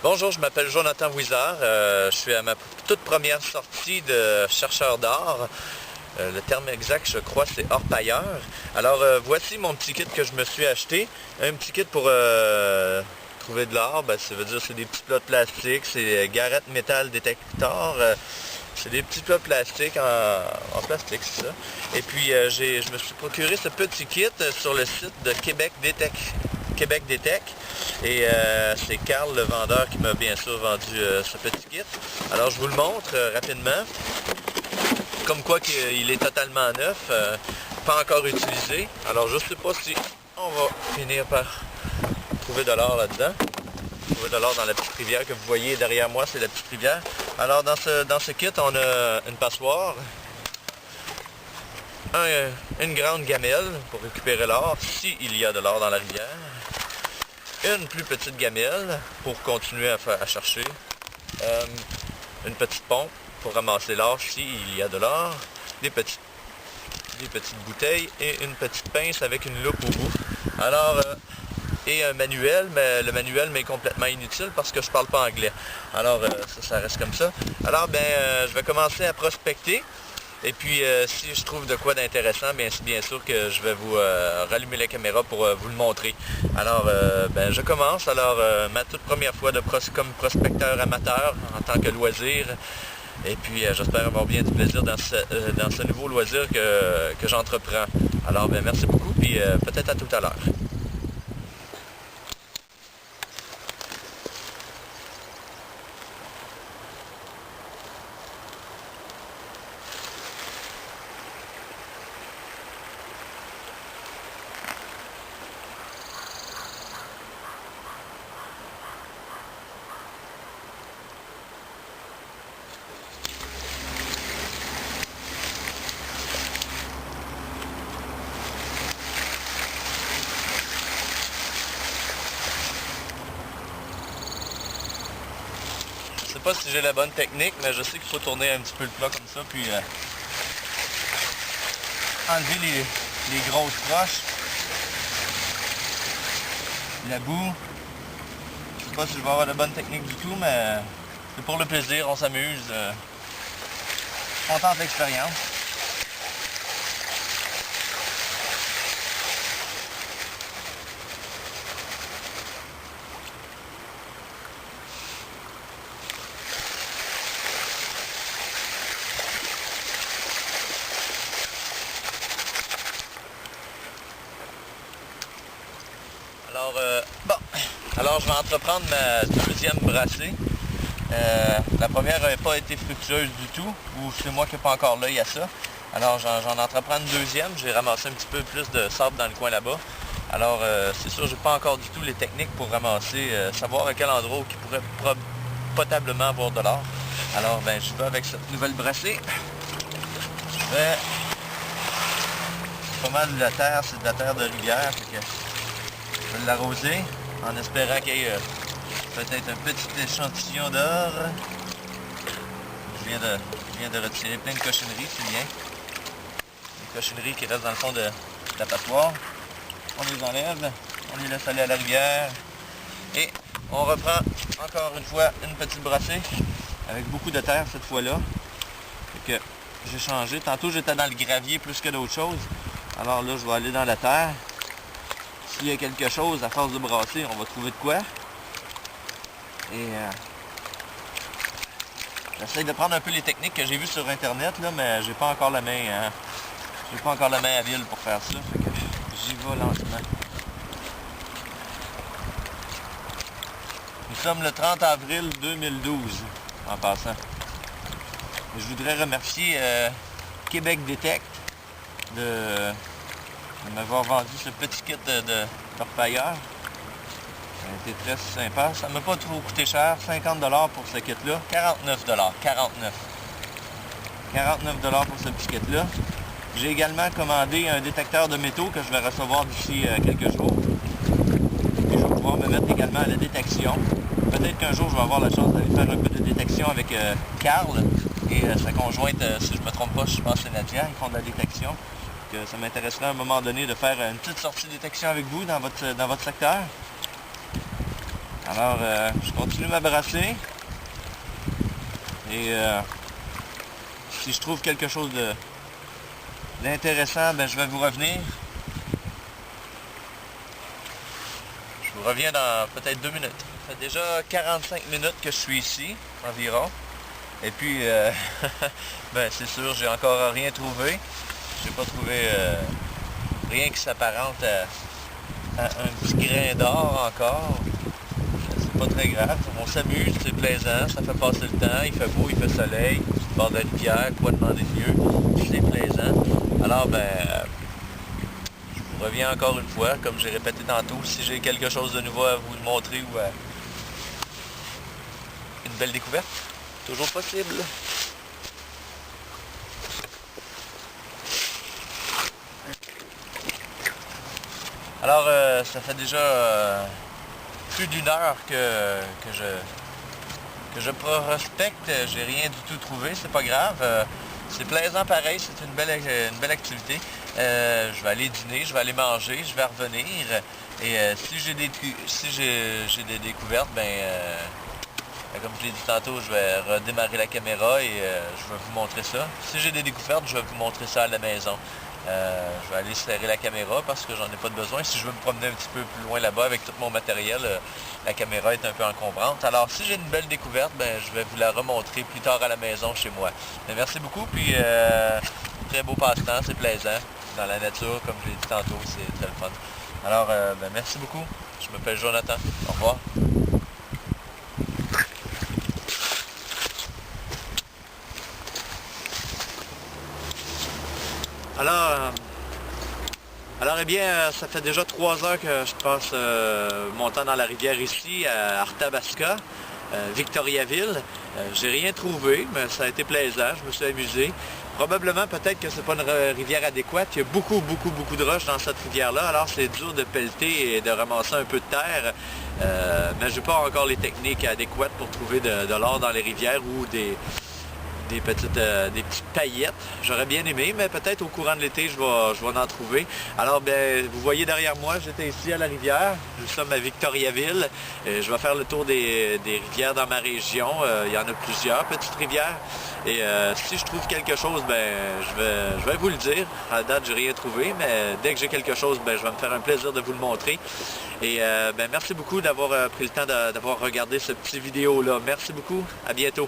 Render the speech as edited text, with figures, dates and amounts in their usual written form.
Bonjour, je m'appelle Jonathan Wizard. Je suis à ma toute première sortie de chercheur d'or. Le terme exact, je crois, c'est orpailleur. Alors, voici mon petit kit que je me suis acheté. Un petit kit pour trouver de l'or. Ça veut dire c'est des petits plats de plastique, c'est Garrett Metal Detector. C'est des petits plats plastiques en plastique, c'est ça. Et puis, je me suis procuré ce petit kit sur le site de Québec Détec. Et c'est Carl, le vendeur, qui m'a bien sûr vendu ce petit kit. Alors, je vous le montre rapidement. Comme quoi qu'il est totalement neuf, pas encore utilisé. Alors, je ne sais pas si on va finir par trouver de l'or là-dedans. Trouver de l'or dans la petite rivière que vous voyez derrière moi, c'est la petite rivière. Alors, dans ce kit, on a une passoire, une grande gamelle pour récupérer l'or, s'il y a de l'or dans la rivière. Une plus petite gamelle pour continuer à chercher. Une petite pompe pour ramasser l'or s'il y a de l'or. Des petites bouteilles et une petite pince avec une loupe au bout. Alors, et un manuel, mais le manuel m'est complètement inutile parce que je parle pas anglais. Alors, ça reste comme ça. Alors, je vais commencer à prospecter. Et puis, si je trouve de quoi d'intéressant, bien sûr que je vais vous rallumer la caméra pour vous le montrer. Alors, je commence. Alors, ma toute première fois comme prospecteur amateur en tant que loisir. Et puis, j'espère avoir bien du plaisir dans ce nouveau loisir que j'entreprends. Alors, merci beaucoup, puis peut-être à tout à l'heure. Je sais pas si j'ai la bonne technique, mais je sais qu'il faut tourner un petit peu le plat comme ça, puis enlever les grosses croches, la boue. Je sais pas si je vais avoir la bonne technique du tout, mais c'est pour le plaisir, on s'amuse. On tente l'expérience. Alors, je vais entreprendre ma deuxième brassée. La première n'avait pas été fructueuse du tout, ou c'est moi qui n'ai pas encore l'œil à ça. Alors, j'en entreprends une deuxième. J'ai ramassé un petit peu plus de sable dans le coin là-bas. Alors, c'est sûr, j'ai pas encore du tout les techniques pour ramasser, savoir à quel endroit qui pourrait potablement avoir de l'or. Alors, je vais avec cette nouvelle brassée. Je vais... Pas mal de la terre, c'est de la terre de rivière. Je vais l'arroser en espérant qu'il y ait peut-être un petit échantillon d'or. Je viens de retirer plein de cochonneries, c'est bien. Les cochonneries qui restent dans le fond de la passoire. On les enlève, on les laisse aller à la rivière. Et on reprend encore une fois une petite brassée avec beaucoup de terre cette fois-là. Fait que j'ai changé. Tantôt j'étais dans le gravier plus que d'autres choses. Alors là, je vais aller dans la terre. S'il y a quelque chose, à force de brasser, on va trouver de quoi. Et j'essaie de prendre un peu les techniques que j'ai vues sur internet, là, mais j'ai pas encore la main. J'ai pas encore la main habile pour faire ça. Fait que j'y vais lentement. Nous sommes le 30 avril 2012, en passant. Et je voudrais remercier Québec Détec de m'avoir vendu ce petit kit d'orpailleur. Ça a été très sympa. Ça ne m'a pas trop coûté cher. 50$ pour ce kit-là. 49$. 49$ pour ce petit kit-là. J'ai également commandé un détecteur de métaux que je vais recevoir d'ici quelques jours. Et je vais pouvoir me mettre également à la détection. Peut-être qu'un jour, je vais avoir la chance d'aller faire un peu de détection avec Carl et sa conjointe, si je ne me trompe pas, je pense que c'est Nadia, ils font de la détection. Que ça m'intéresserait à un moment donné de faire une petite sortie de détection avec vous dans votre secteur. Alors, je continue ma brassée. Et si je trouve quelque chose d'intéressant, ben, je vais vous revenir. Je vous reviens dans peut-être 2 minutes. Ça fait déjà 45 minutes que je suis ici, environ. Et puis, ben, c'est sûr, j'ai encore rien trouvé. J'ai pas trouvé rien qui s'apparente à un petit grain d'or encore. C'est pas très grave. On s'amuse, c'est plaisant, ça fait passer le temps, il fait beau, il fait soleil, bord de la rivière, quoi demander de mieux, c'est plaisant. Alors, ben, je vous reviens encore une fois, comme j'ai répété tantôt, si j'ai quelque chose de nouveau à vous montrer ou une belle découverte, toujours possible. Alors, ça fait déjà plus d'1 heure que je prospecte, j'ai rien du tout trouvé, c'est pas grave. C'est plaisant pareil, c'est une belle activité. Je vais aller dîner, je vais aller manger, je vais revenir. Et si j'ai des découvertes, comme je l'ai dit tantôt, je vais redémarrer la caméra et je vais vous montrer ça. Si j'ai des découvertes, je vais vous montrer ça à la maison. Je vais aller serrer la caméra parce que j'en ai pas de besoin. Si je veux me promener un petit peu plus loin là-bas avec tout mon matériel, la caméra est un peu encombrante. Alors si j'ai une belle découverte, je vais vous la remontrer plus tard à la maison chez moi. Mais merci beaucoup, puis très beau passe-temps, c'est plaisant. Dans la nature, comme je l'ai dit tantôt, c'est très le fun. Alors merci beaucoup. Je m'appelle Jonathan. Au revoir. Alors, eh bien, ça fait déjà 3 heures que je passe mon temps dans la rivière ici, à Arthabasca, Victoriaville. J'ai rien trouvé, mais ça a été plaisant, je me suis amusé. Probablement, peut-être que c'est pas une rivière adéquate. Il y a beaucoup de roches dans cette rivière-là, alors c'est dur de pelleter et de ramasser un peu de terre. Mais je n'ai pas encore les techniques adéquates pour trouver de l'or dans les rivières ou des petites paillettes. J'aurais bien aimé, mais peut-être au courant de l'été, je vais en trouver. Alors, vous voyez derrière moi, j'étais ici à la rivière. Nous sommes à Victoriaville. Je vais faire le tour des rivières dans ma région. Il y en a plusieurs petites rivières. Et si je trouve quelque chose, je vais vous le dire. À date, j'ai rien trouvé, mais dès que j'ai quelque chose, je vais me faire un plaisir de vous le montrer. Et merci beaucoup d'avoir pris le temps d'avoir regardé cette petite vidéo-là. Merci beaucoup. À bientôt.